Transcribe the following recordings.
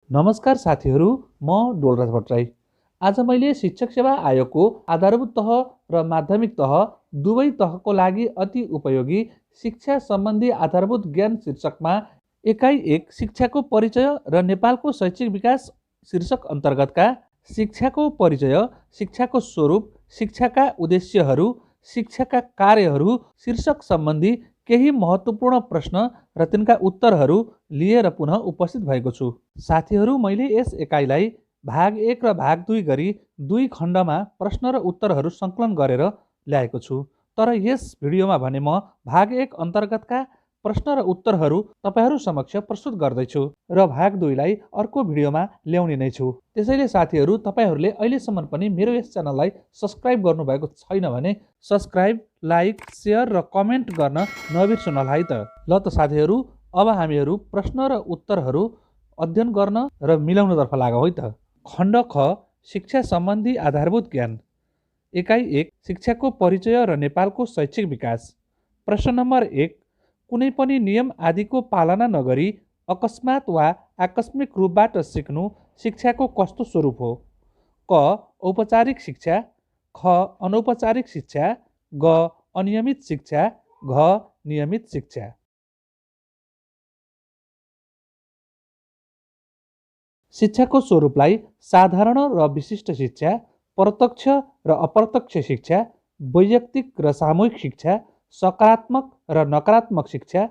नमस्कार साथीहरू, म डोलराज भट्टराई। आज मैले शिक्षक सेवा आयोगको आधारभूत तह र माध्यमिक तह दुवै तहको लागि अति उपयोगी शिक्षा सम्बन्धी आधारभूत ज्ञान शीर्षकमा एकाइ 1 शिक्षाको परिचय र नेपालको शैक्षिक विकास शीर्षक अन्तर्गतका शिक्षाको परिचय, शिक्षाको स्वरूप, शिक्षाका उद्देश्यहरू, शिक्षाका कार्यहरू शीर्षक सम्बन्धी केही महत्त्वपूर्ण प्रश्न र तिनका उत्तरहरू लिएर पुनः उपस्थित भएको छु। साथीहरू, मैले यस एकाइलाई भाग 1 र भाग 2 गरी 2 खण्डमा प्रश्न र उत्तरहरू सङ्कलन गरेर ल्याएको छु। तर यस भिडियोमा भने म भाग 1 अन्तर्गतका प्रश्न र उत्तरहरू तपाईहरू समक्ष प्रस्तुत गर्दैछु र भाग 2 लाई अर्को भिडियोमा ल्याउने नै छु। त्यसैले साथीहरू, तपाईहरूले अहिलेसम्म पनि मेरो यस च्यानललाई सब्स्क्राइब गर्नुभएको छैन भने सब्स्क्राइब, लाइक, सेयर र कमेन्ट गर्न नबिर्सनुहोला है त। ल त साथीहरू, अब हामीहरू प्रश्न र उत्तरहरू अध्ययन गर्न र मिलाउनतर्फ लागौँ है त। खण्ड ख, शिक्षा सम्बन्धी आधारभूत ज्ञान। एकाइ 1, शिक्षाको परिचय र नेपालको शैक्षिक विकास। प्रश्न नम्बर 1, कुनै पनि नियम आदिको पालना नगरी अकस्मात वा आकस्मिक रूपबाट सिक्नु शिक्षाको कस्तो स्वरूप हो? क. औपचारिक शिक्षा, ख. अनौपचारिक शिक्षा, ग. अनियमित शिक्षा, घ. नियमित शिक्षा। शिक्षाको स्वरूपलाई साधारण र विशिष्ट शिक्षा, प्रत्यक्ष र अप्रत्यक्ष शिक्षा, वैयक्तिक र सामूहिक शिक्षा, सकारात्मक र नकारात्मक शिक्षा,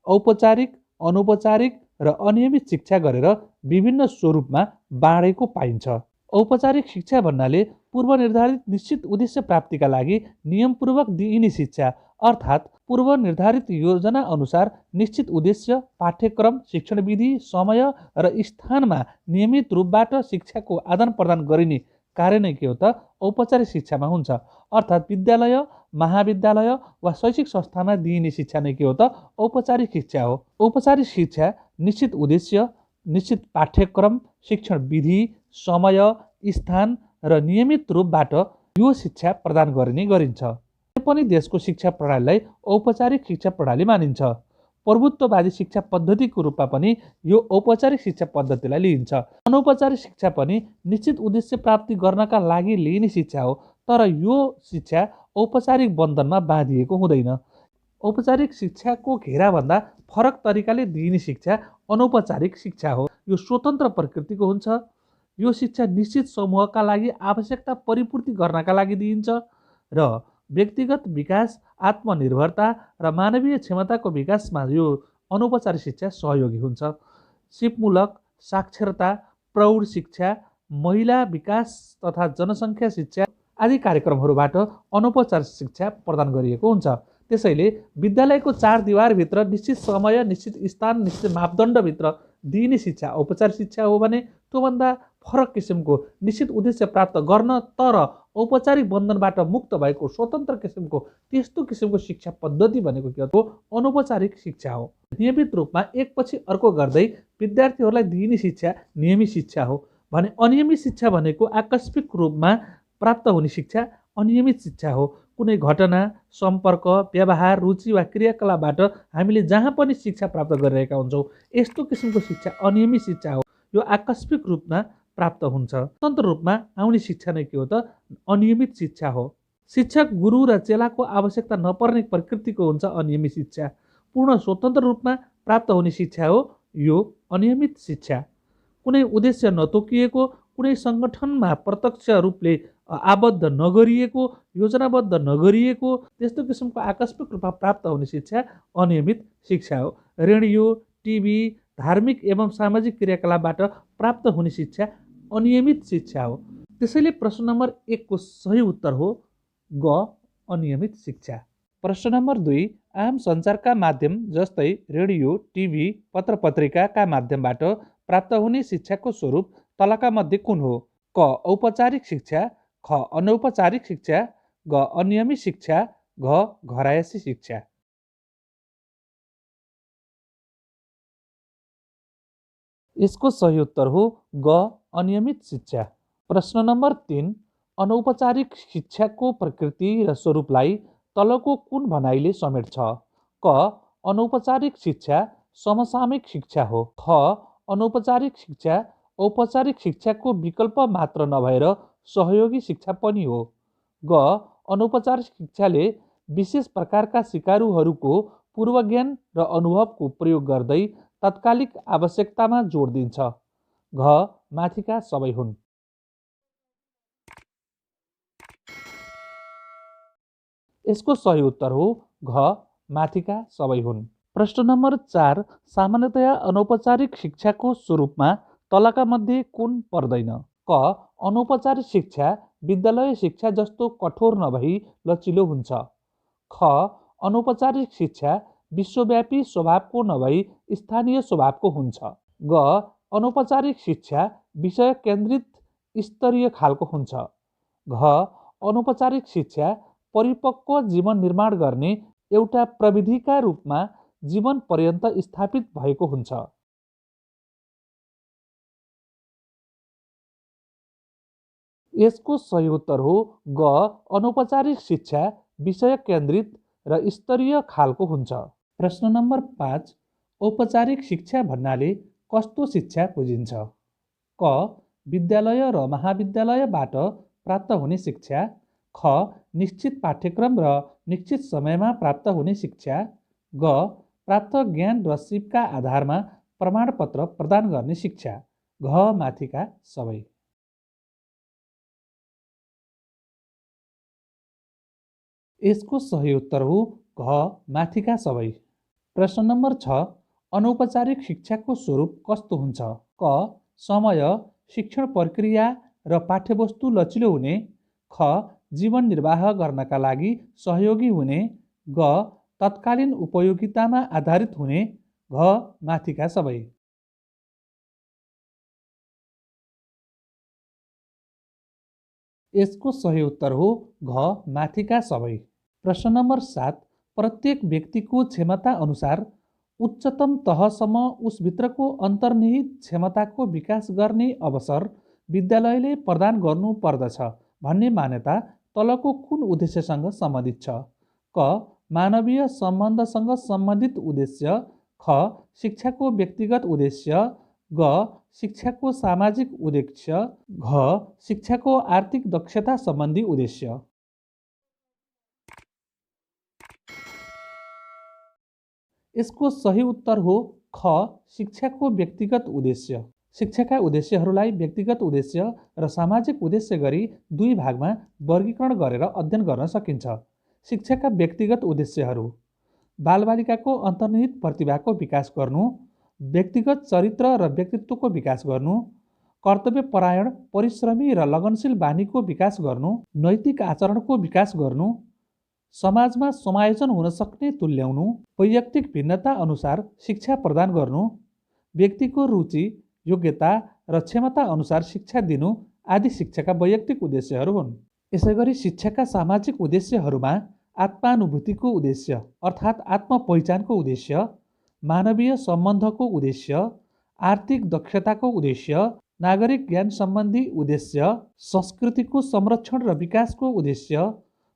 औपचारिक, अनौपचारिक र अनियमित शिक्षा गरेर विभिन्न स्वरूपमा बाँडेको पाइन्छ। औपचारिक शिक्षा भन्नाले पूर्व निर्धारित निश्चित उद्देश्य प्राप्तिका लागि नियमपूर्वक दिइने शिक्षा, अर्थात् पूर्व निर्धारित योजना अनुसार निश्चित उद्देश्य, पाठ्यक्रम, शिक्षण विधि, समय र स्थानमा नियमित रूपबाट शिक्षाको आदान प्रदान गरिने कार्य नै के हो त? औपचारिक शिक्षामा हुन्छ। अर्थात् विद्यालय, महाविद्यालय वा शैक्षिक संस्थामा दिइने शिक्षा नै के हो त? औपचारिक शिक्षा हो। औपचारिक शिक्षा निश्चित उद्देश्य, निश्चित पाठ्यक्रम, शिक्षण विधि, समय, स्थान र नियमित रूपबाट यो शिक्षा प्रदान गरिने गरिन्छ। कुनै पनि देशको शिक्षा प्रणालीलाई औपचारिक शिक्षा प्रणाली मानिन्छ। प्रभुत्ववादी शिक्षा पद्धतिको रूपमा पनि यो औपचारिक शिक्षा पद्धतिलाई लिइन्छ। अनौपचारिक शिक्षा पनि निश्चित उद्देश्य प्राप्ति गर्नका लागि लिइने शिक्षा हो, तर यो शिक्षा औपचारिक बन्धनमा बाँधिएको हुँदैन। औपचारिक शिक्षाको घेराभन्दा फरक तरिकाले दिइने शिक्षा अनौपचारिक शिक्षा हो। यो स्वतन्त्र प्रकृतिको हुन्छ। यो शिक्षा निश्चित समूहका लागि आवश्यकता परिपूर्ति गर्नका लागि दिइन्छ र व्यक्तिगत विकास, आत्मनिर्भरता र मानवीय क्षमताको विकासमा यो अनौपचारिक शिक्षा सहयोगी हुन्छ। सिपमूलक, साक्षरता, प्रौढ शिक्षा, महिला विकास तथा जनसङ्ख्या शिक्षा आदि कार्यक्रमहरूबाट अनौपचारिक शिक्षा प्रदान गरिएको हुन्छ। त्यसैले विद्यालयको 4 दिवारभित्र निश्चित समय, निश्चित स्थान, निश्चित मापदण्डभित्र दिइने शिक्षा औपचारिक शिक्षा हो भने त्योभन्दा फरक किसिमको निश्चित उद्देश्य प्राप्त गर्न तर औपचारिक बन्धनबाट मुक्त भएको स्वतन्त्र किसिमको त्यस्तो किसिमको शिक्षा पद्धति भनेको के हो? अनौपचारिक शिक्षा हो। नियमित रूपमा एकपछि अर्को गर्दै विद्यार्थीहरूलाई दिइने शिक्षा नियमित शिक्षा हो भने अनियमित शिक्षा भनेको आकस्मिक रूपमा प्राप्त हुने शिक्षा अनियमित शिक्षा हो। कुनै घटना, सम्पर्क, व्यवहार, रुचि वा क्रियाकलापबाट हामीले जहाँ पनि शिक्षा प्राप्त गरिरहेका हुन्छौँ, यस्तो किसिमको शिक्षा अनियमित शिक्षा हो। यो आकस्मिक रूपमा प्राप्त हुन्छ। स्वतन्त्र रूपमा आउने शिक्षा नै के हो त? अनियमित शिक्षा हो। शिक्षक, गुरु र चेलाको आवश्यकता नपर्ने प्रकृतिको हुन्छ अनियमित शिक्षा। पूर्ण स्वतन्त्र रूपमा प्राप्त हुने शिक्षा हो यो अनियमित शिक्षा। कुनै उद्देश्य नतोकिएको, कुनै सङ्गठनमा प्रत्यक्ष रूपले आबद्ध नगरिएको, योजनाबद्ध नगरिएको त्यस्तो किसिमको आकस्मिक रूपमा प्राप्त हुने शिक्षा अनियमित शिक्षा हो। रेडियो, टिभी, धार्मिक एवं सामाजिक क्रियाकलापबाट प्राप्त हुने शिक्षा अनियमित शिक्षा हो। त्यसैले प्रश्न नम्बर 1 को सही उत्तर हो ग. अनियमित शिक्षा। प्रश्न नम्बर 2, आम सञ्चारका माध्यम जस्तै रेडियो, टिभी, पत्रपत्रिकाका माध्यमबाट प्राप्त हुने शिक्षाको स्वरूप तलका मध्ये कुन हो? क. औपचारिक शिक्षा, ख. अनौपचारिक शिक्षा, ग. अनियमित शिक्षा, घ. घरायसी शिक्षा। यसको सही उत्तर हो ग. अनियमित शिक्षा। प्रश्न नम्बर 3, अनौपचारिक शिक्षाको प्रकृति र स्वरूपलाई तलको कुन भनाइले समेट्छ? क. अनौपचारिक शिक्षा समसामयिक शिक्षा हो, ख. अनौपचारिक शिक्षा औपचारिक शिक्षाको विकल्प मात्र नभएर सहयोगी शिक्षा पनि हो। ग अनौपचारिक शिक्षाले विशेष प्रकारका सिकारुहरूको पूर्वज्ञान र अनुभवको प्रयोग गर्दै तत्कालिक आवश्यकतामा जोड दिन्छ। घ माथिका सबै हुन्। यसको सही उत्तर हो घ माथिका सबै हुन्। प्रश्न नम्बर 4, सामान्यतया अनौपचारिक शिक्षाको स्वरूपमा तलका मध्ये कुन पर्दैन? क अनौपचारिक शिक्षा विद्यालय शिक्षा जस्तो कठोर नभई लचिलो हुन्छ। ख अनौपचारिक शिक्षा विश्वव्यापी स्वभावको नभई स्थानीय स्वभावको हुन्छ। ग अनौपचारिक शिक्षा विषय केन्द्रित स्तरीय खालको हुन्छ। घ अनौपचारिक शिक्षा परिपक्व जीवन निर्माण गर्ने एउटा प्रविधिका रूपमा जीवन पर्यन्त स्थापित भएको हुन्छ। यसको सही उत्तर हो ग अनौपचारिक शिक्षा विषय केन्द्रित र स्तरीय खालको हुन्छ। प्रश्न नम्बर 5, औपचारिक शिक्षा भन्नाले कस्तो शिक्षा बुझिन्छ? क विद्यालय र महाविद्यालयबाट प्राप्त हुने शिक्षा। ख निश्चित पाठ्यक्रम र निश्चित समयमा प्राप्त हुने शिक्षा। ग प्राप्त ज्ञान र सिपका आधारमा प्रमाणपत्र प्रदान गर्ने शिक्षा। घ माथिका सबै। यसको सही उत्तर हो घ माथिका सबै। प्रश्न नम्बर 6, अनौपचारिक शिक्षाको स्वरूप कस्तो हुन्छ? क समय, शिक्षण प्रक्रिया र पाठ्यवस्तु लचिलो हुने। ख जीवन निर्वाह गर्नका लागि सहयोगी हुने। ग तत्कालीन उपयोगितामा आधारित हुने। घ माथिका सबै। यसको सही उत्तर हो घ माथिका सबै। प्रश्न नम्बर 7, प्रत्येक व्यक्तिको क्षमता अनुसार उच्चतम तहसम्म उसभित्रको अन्तर्निहित क्षमताको विकास गर्ने अवसर विद्यालयले प्रदान गर्नु पर्दछ भन्ने मान्यता तलको कुन उद्देश्यसँग सम्बन्धित छ? क मानवीय सम्बन्धसँग सम्बन्धित उद्देश्य। ख शिक्षाको व्यक्तिगत उद्देश्य। ग शिक्षाको सामाजिक उद्देश्य। घ शिक्षाको आर्थिक दक्षता सम्बन्धी उद्देश्य। यसको सही उत्तर हो ख शिक्षाको व्यक्तिगत उद्देश्य। शिक्षाका उद्देश्यहरूलाई व्यक्तिगत उद्देश्य र सामाजिक उद्देश्य गरी दुई भागमा वर्गीकरण गरेर अध्ययन गर्न सकिन्छ। शिक्षाका व्यक्तिगत उद्देश्यहरू: बालबालिकाको अन्तर्निहित प्रतिभाको विकास गर्नु, व्यक्तिगत चरित्र र व्यक्तित्वको विकास गर्नु, कर्तव्यपरायण, परिश्रमी र लगनशील बानीको विकास गर्नु, नैतिक आचरणको विकास गर्नु, समाजमा समायोजन हुन सक्ने तुल्याउनु, वैयक्तिक भिन्नता अनुसार शिक्षा प्रदान गर्नु, व्यक्तिको रुचि, योग्यता र क्षमता अनुसार शिक्षा दिनु आदि शिक्षाका वैयक्तिक उद्देश्यहरू हुन्। यसैगरी शिक्षाका सामाजिक उद्देश्यहरूमा आत्मानुभूतिको उद्देश्य अर्थात् आत्मपहिचानको उद्देश्य, मानवीय सम्बन्धको उद्देश्य, आर्थिक दक्षताको उद्देश्य, नागरिक ज्ञान सम्बन्धी उद्देश्य, संस्कृतिको संरक्षण र विकासको उद्देश्य,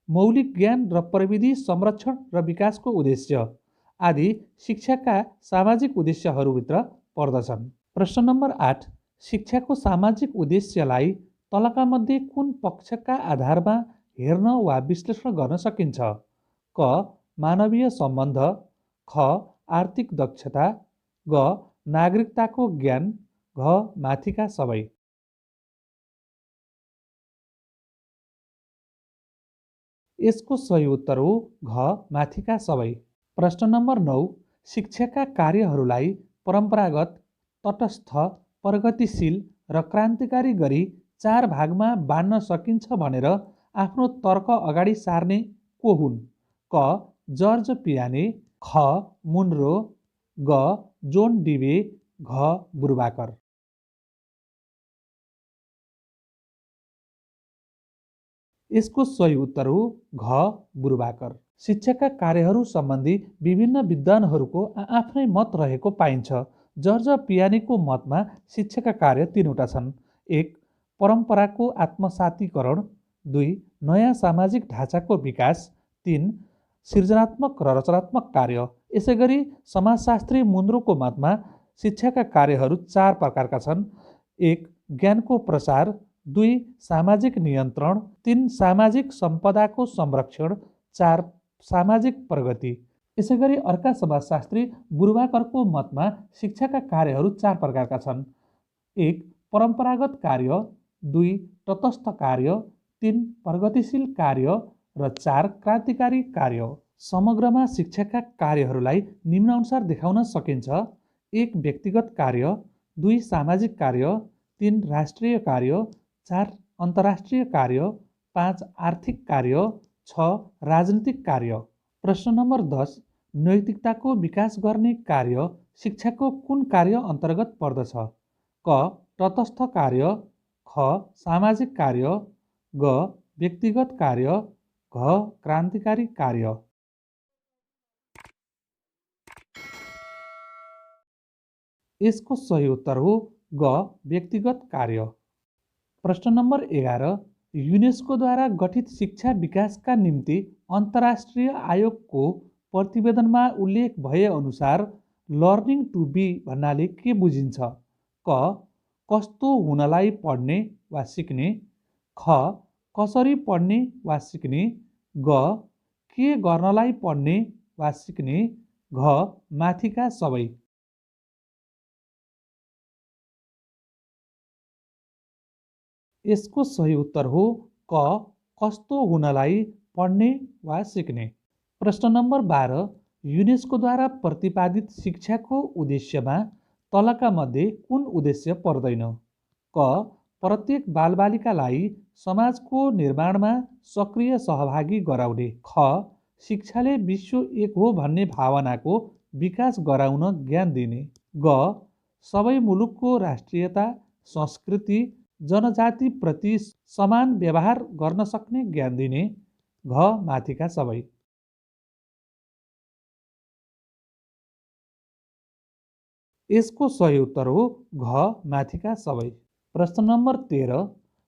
मौलिक ज्ञान र प्रविधि संरक्षण र विकासको उद्देश्य आदि शिक्षाका सामाजिक उद्देश्यहरूभित्र पर्दछन्। प्रश्न नम्बर 8, शिक्षाको सामाजिक उद्देश्यलाई तलका मध्ये कुन पक्षका आधारमा हेर्न वा विश्लेषण गर्न सकिन्छ? क मानवीय सम्बन्ध। ख आर्थिक दक्षता। ग नागरिकताको ज्ञान। घ माथिका सबै। यसको सही उत्तर हो घ माथिका सबै। प्रश्न नम्बर 9, शिक्षाका कार्यहरूलाई परम्परागत, तटस्थ, प्रगतिशील र क्रान्तिकारी गरी 4 भागमा बाँड्न सकिन्छ भनेर आफ्नो तर्क अगाडि सार्ने को हुन्? क जर्ज पियाने। ख मुनरो। ग जोन डिवे। घ बुर्बाकर। यसको सही उत्तर हो घ बुर्बाकर। शिक्षाका कार्यहरू सम्बन्धी विभिन्न विद्वानहरूको आफ्नै मत रहेको पाइन्छ। जर्ज पियानेको मतमा शिक्षाका कार्य 3वटा छन्। 1 परम्पराको आत्मसातीकरण। 2 नयाँ सामाजिक ढाँचाको विकास। 3 सृजनात्मक र रचनात्मक कार्य। यसैगरी समाजशास्त्री मुनरोको मतमा शिक्षाका कार्यहरू 4 प्रकारका छन्। 1. ज्ञानको प्रसार, 2. सामाजिक नियन्त्रण, 3. सामाजिक सम्पदाको संरक्षण, 4. सामाजिक प्रगति। यसैगरी अर्का समाजशास्त्री बुर्वाकरको मतमा शिक्षाका कार्यहरू 4 प्रकारका छन्। 1. परम्परागत कार्य, 2. तटस्थ कार्य, 3. प्रगतिशील कार्य र 4. क्रान्तिकारी कार्य। समग्रमा शिक्षाका कार्यहरूलाई निम्नानुसार देखाउन सकिन्छ। 1. व्यक्तिगत कार्य, 2. सामाजिक कार्य, 3. राष्ट्रिय कार्य, 4. अन्तर्राष्ट्रिय कार्य, 5. आर्थिक कार्य, 6. राजनीतिक कार्य। प्रश्न नम्बर 10. नैतिकताको विकास गर्ने कार्य शिक्षाको कुन कार्य अन्तर्गत पर्दछ? क. तटस्थ कार्य, ख. सामाजिक कार्य, ग. व्यक्तिगत कार्य, घ. क्रान्तिकारी कार्य। यसको सही उत्तर हो ग. व्यक्तिगत कार्य। प्रश्न नम्बर 11. युनेस्कोद्वारा गठित शिक्षा विकासका निम्ति अन्तर्राष्ट्रिय आयोगको प्रतिवेदनमा उल्लेख भए अनुसार लर्निङ टु बी भन्नाले के बुझिन्छ? क. कस्तो हुनलाई पढ्ने वा सिक्ने, ख. कसरी पढ्ने वा सिक्ने, ग. के गर्नलाई पढ्ने वा सिक्ने, घ. माथिका सबै। यसको सही उत्तर हो क. कस्तो हुनलाई पढ्ने वा सिक्ने। प्रश्न नम्बर 12. युनेस्कोद्वारा प्रतिपादित शिक्षाको उद्देश्यमा तलका मध्ये कुन उद्देश्य पर्दैन? क. प्रत्येक बालबालिकालाई समाजको निर्माणमा सक्रिय सहभागी गराउने, ख. शिक्षाले विश्व एक हो भन्ने भावनाको विकास गराउन ज्ञान दिने, ग. सबै मुलुकको राष्ट्रियता, संस्कृति, जनजाति प्रति समान व्यवहार गर्न सक्ने ज्ञान दिने, घ. माथिका सबै। यसको सही उत्तर हो घ. माथिका सबै। प्रश्न नम्बर 13.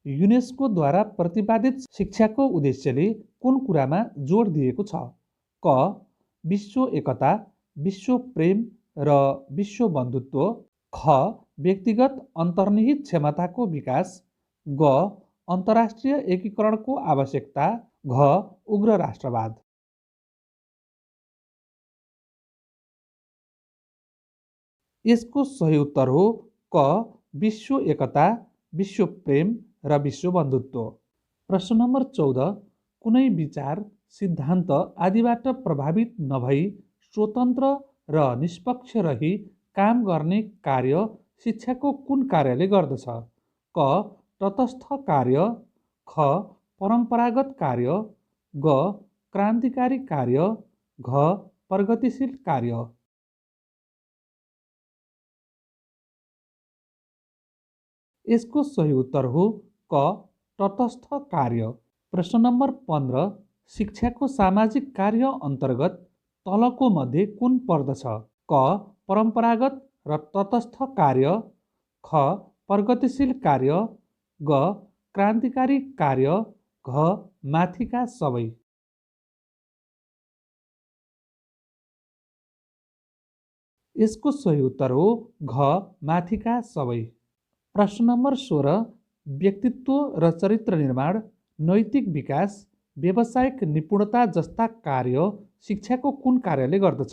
युनेस्कोद्वारा प्रतिपादित शिक्षाको उद्देश्यले कुन कुरामा जोड दिएको छ? क. विश्व एकता, विश्व प्रेम र विश्व बन्धुत्व, ख. व्यक्तिगत अन्तर्निहित क्षमताको विकास, ग. अन्तर्राष्ट्रिय एकीकरणको आवश्यकता, घ. उग्र राष्ट्रवाद। यसको सही उत्तर हो क. विश्व एकता, विश्व प्रेम र विश्व बन्धुत्व। प्रश्न नम्बर 14. कुनै विचार, सिद्धान्त आदिबाट प्रभावित नभई स्वतन्त्र र निष्पक्ष रही काम गर्ने कार्य शिक्षाको कुन कार्यले गर्दछ? क. तटस्थ कार्य, ख. परम्परागत कार्य, ग. क्रान्तिकारी कार्य, घ. प्रगतिशील कार्य। यसको सही उत्तर हो क. तटस्थ कार्य। प्रश्न नम्बर 15. शिक्षाको सामाजिक कार्य अन्तर्गत तलको मध्ये कुन पर्दछ? क. परम्परागत र तटस्थ कार्य, ख. प्रगतिशील कार्य, ग. क्रान्तिकारी कार्य, घ. माथिका सबै। यसको सही उत्तर हो घ. माथिका सबै। प्रश्न नम्बर 16. व्यक्तित्व र चरित्र निर्माण, नैतिक विकास, व्यावसायिक निपुणता जस्ता कार्य शिक्षाको कुन कार्यले गर्दछ?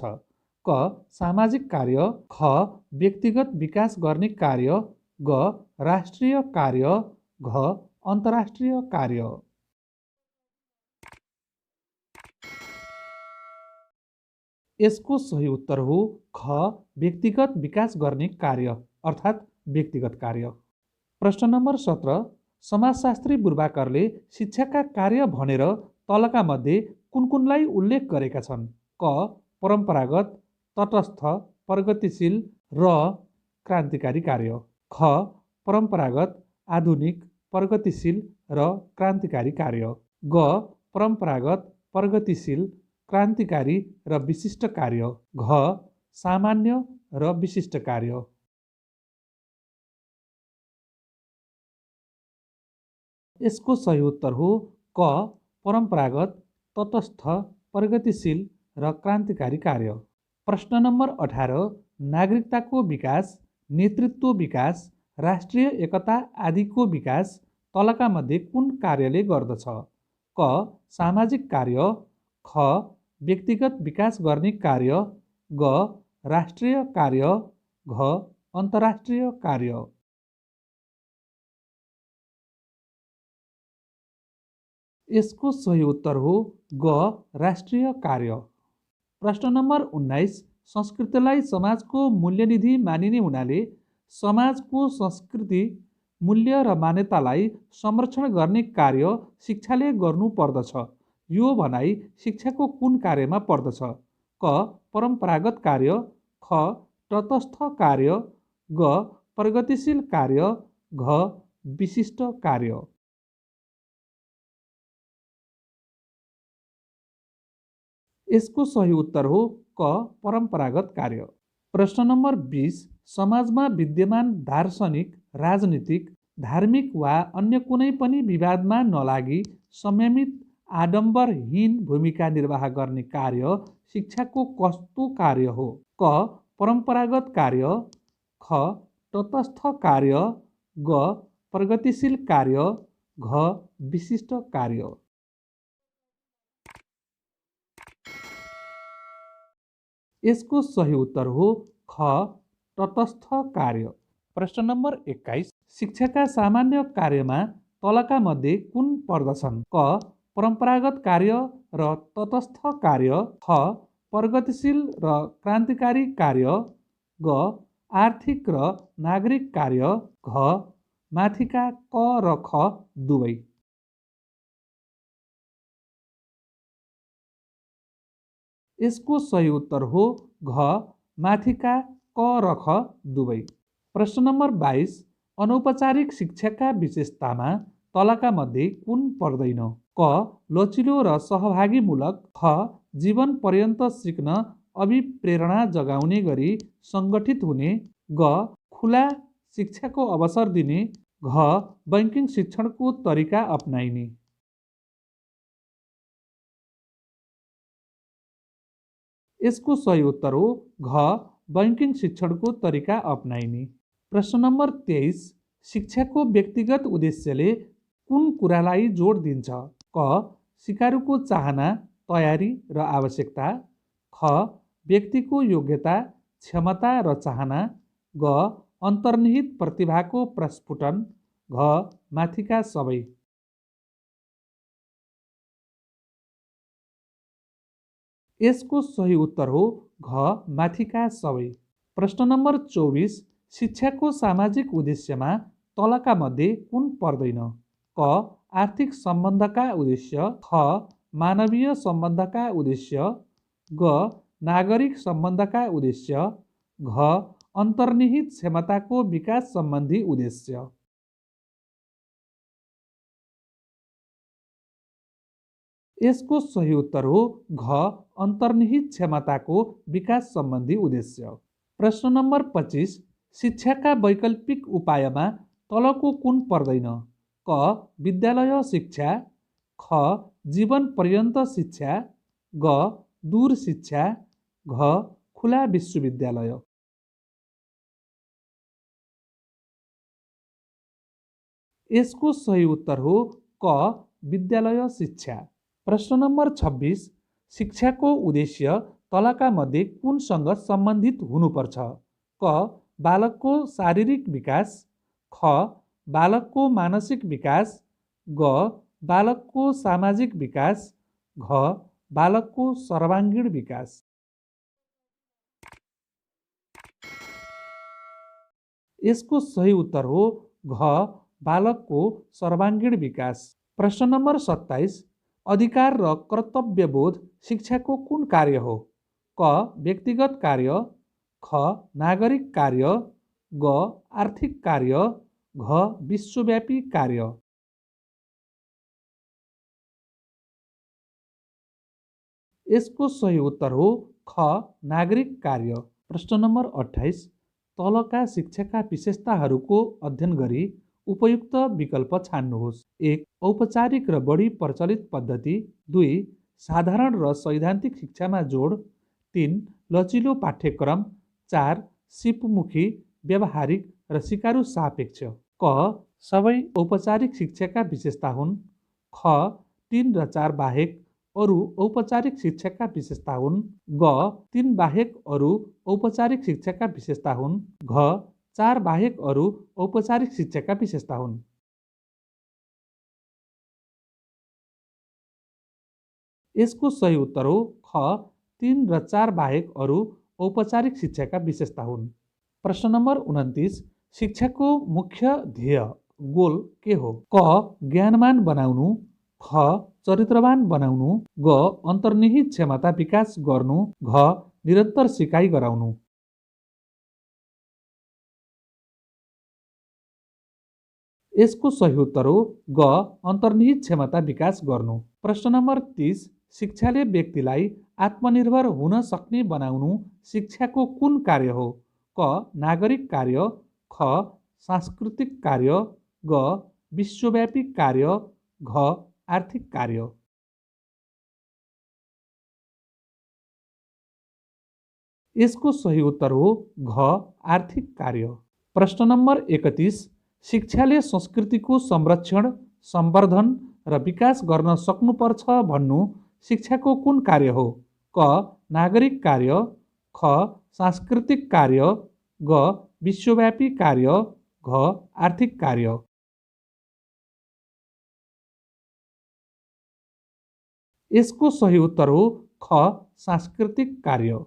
क. सामाजिक कार्य, ख. व्यक्तिगत विकास गर्ने कार्य, ग. राष्ट्रिय कार्य, घ. अन्तर्राष्ट्रिय कार्य। यसको सही उत्तर हो ख. व्यक्तिगत विकास गर्ने कार्य अर्थात् व्यक्तिगत कार्य। प्रश्न नम्बर 17. समाजशास्त्री बुर्वाकरले शिक्षाका कार्य भनेर तलका मध्ये कुनकुनलाई उल्लेख गरेका छन्? क. परम्परागत, तटस्थ, प्रगतिशील र क्रान्तिकारी कार्य, ख. परम्परागत, आधुनिक, प्रगतिशील र क्रान्तिकारी कार्य, ग. परम्परागत, प्रगतिशील, क्रान्तिकारी र विशिष्ट कार्य, घ. सामान्य र विशिष्ट कार्य। यसको सही उत्तर हो क. परम्परागत, तटस्थ, प्रगतिशील र क्रान्तिकारी कार्य। प्रश्न नम्बर 18. नागरिकताको विकास, नेतृत्व विकास, राष्ट्रिय एकता आदिको विकास तलका मध्ये कुन कार्यले गर्दछ? क. सामाजिक कार्य, ख. व्यक्तिगत विकास गर्ने कार्य, ग. राष्ट्रिय कार्य, घ. अन्तर्राष्ट्रिय कार्य। यसको सही उत्तर हो ग. राष्ट्रिय कार्य। प्रश्न नम्बर 19, संस्कृतिलाई समाजको मूल्यनिधि मानिने हुनाले समाजको संस्कृति, मूल्य र मान्यतालाई संरक्षण गर्ने कार्य शिक्षाले गर्नु पर्दछ। यो भनाइ शिक्षाको कुन कार्यमा पर्दछ? क. परम्परागत कार्य, ख. तटस्थ कार्य, ग. प्रगतिशील कार्य, घ. विशिष्ट कार्य। यसको सही उत्तर हो क. परम्परागत कार्य। प्रश्न नम्बर 20, समाजमा विद्यमान दार्शनिक, राजनीतिक, धार्मिक वा अन्य कुनै पनि विवादमा नलागी संयमित, आडम्बरहीन भूमिका निर्वाह गर्ने कार्य शिक्षाको कस्तो कार्य हो? क. परम्परागत कार्य, ख. तटस्थ कार्य, ग. प्रगतिशील कार्य, घ. विशिष्ट कार्य। यसको सही उत्तर हो ख. तटस्थ कार्य। प्रश्न नम्बर 21, शिक्षाका सामान्य कार्यमा तलका मध्ये कुन पर्दछन्? क. परम्परागत कार्य र तटस्थ कार्य, ख. प्रगतिशील र क्रान्तिकारी कार्य, ग. आर्थिक र नागरिक कार्य, घ. माथिका क र ख दुवै। यसको सही उत्तर हो घ. माथिका क र ख दुवै। प्रश्न नम्बर 22, अनौपचारिक शिक्षाका विशेषतामा तलका मध्ये कुन पर्दैन? क. लचिलो र सहभागीमूलक, ख. जीवन पर्यन्त सिक्न अभिप्रेरणा जगाउने गरी सङ्गठित हुने, ग. खुला शिक्षाको अवसर दिने, घ. बैंकिङ शिक्षणको तरिका अपनाइने। यसको सही उत्तर हो घ. बैंकिङ शिक्षणको तरिका अपनाइने। प्रश्न नम्बर 23, शिक्षाको व्यक्तिगत उद्देश्यले कुन कुरालाई जोड दिन्छ? क. सिकारुको चाहना, तयारी र आवश्यकता, ख. व्यक्तिको योग्यता, क्षमता र चाहना, ग. अन्तर्निहित प्रतिभाको प्रस्फुटन, घ. माथिका सबै। यसको सही उत्तर हो घ. माथिका सबै। प्रश्न नम्बर 24, शिक्षाको सामाजिक उद्देश्यमा तलका मध्ये कुन पर्दैन? क. आर्थिक सम्बन्धका उद्देश्य, ख. मानवीय सम्बन्धका उद्देश्य, ग. नागरिक सम्बन्धका उद्देश्य, घ. अन्तर्निहित क्षमताको विकास सम्बन्धी उद्देश्य। यसको सही उत्तर हो घ. अन्तर्निहित क्षमताको विकास सम्बन्धी उद्देश्य। प्रश्न नम्बर 25, शिक्षाका वैकल्पिक उपायमा तलको कुन पर्दैन? क. विद्यालय शिक्षा, ख. जीवन पर्यन्त शिक्षा, ग. दूर शिक्षा, घ. खुला विश्वविद्यालय। यसको सही उत्तर हो क. विद्यालय शिक्षा। प्रश्न नम्बर 26, शिक्षाको उद्देश्य तलका मध्ये कुनसँग सम्बन्धित हुनुपर्छ? क. बालकको शारीरिक विकास, ख. बालकको मानसिक विकास, ग. बालकको सामाजिक विकास, घ. बालकको सर्वाङ्गीण विकास। यसको सही उत्तर हो घ. बालकको सर्वाङ्गीण विकास। प्रश्न नम्बर 27, अधिकार र कर्तव्यबोध शिक्षाको कुन कार्य हो? क. व्यक्तिगत कार्य, ख. नागरिक कार्य, ग. आर्थिक कार्य, घ. विश्वव्यापी कार्य। यसको सही उत्तर हो ख. नागरिक कार्य। प्रश्न नम्बर 28, तलका शिक्षाका विशेषताहरूको अध्ययन गरी उपयुक्त विकल्प छान्नुहोस्। 1. औपचारिक र बढी प्रचलित पद्धति, 2. साधारण र सैद्धान्तिक शिक्षामा जोड, 3. लचिलो पाठ्यक्रम, 4 सिपमुखी व्यावहारिक र सिकारु सापेक्ष। क सबै औपचारिक शिक्षाका विशेषता हुन्। ख 3 र 4 बाहेक अरू औपचारिक शिक्षाका विशेषता हुन्। ग 3 बाहेक अरू औपचारिक शिक्षाका विशेषता हुन्। घ 4 बाहेक अरू औपचारिक शिक्षाका विशेषता हुन्। यसको सही उत्तर हो ख 3 र 4 बाहेक अरू औपचारिक शिक्षाका विशेषता हुन्। प्रश्न नम्बर 29, शिक्षाको मुख्य ध्येय गोल के हो? क ज्ञानवान बनाउनु, ख चरित्रवान बनाउनु, ग अन्तर्निहित क्षमता विकास गर्नु, घ निरन्तर सिकाइ गराउनु। यसको सही उत्तर हो ग अन्तर्निहित क्षमता विकास गर्नु। प्रश्न नम्बर 30, शिक्षाले व्यक्तिलाई आत्मनिर्भर हुन सक्ने बनाउनु शिक्षाको कुन कार्य हो? क नागरिक कार्य, ख सांस्कृतिक कार्य, ग विश्वव्यापी कार्य, घ आर्थिक कार्य। यसको सही उत्तर हो घ आर्थिक कार्य। प्रश्न नम्बर 31, शिक्षाले संस्कृतिको संरक्षण, सम्वर्धन र विकास गर्न सक्नुपर्छ भन्नु शिक्षाको कुन कार्य हो? क नागरिक कार्य, ख सांस्कृतिक कार्य, ग विश्वव्यापी कार्य, घ आर्थिक कार्य। यसको सही उत्तर हो ख सांस्कृतिक कार्य।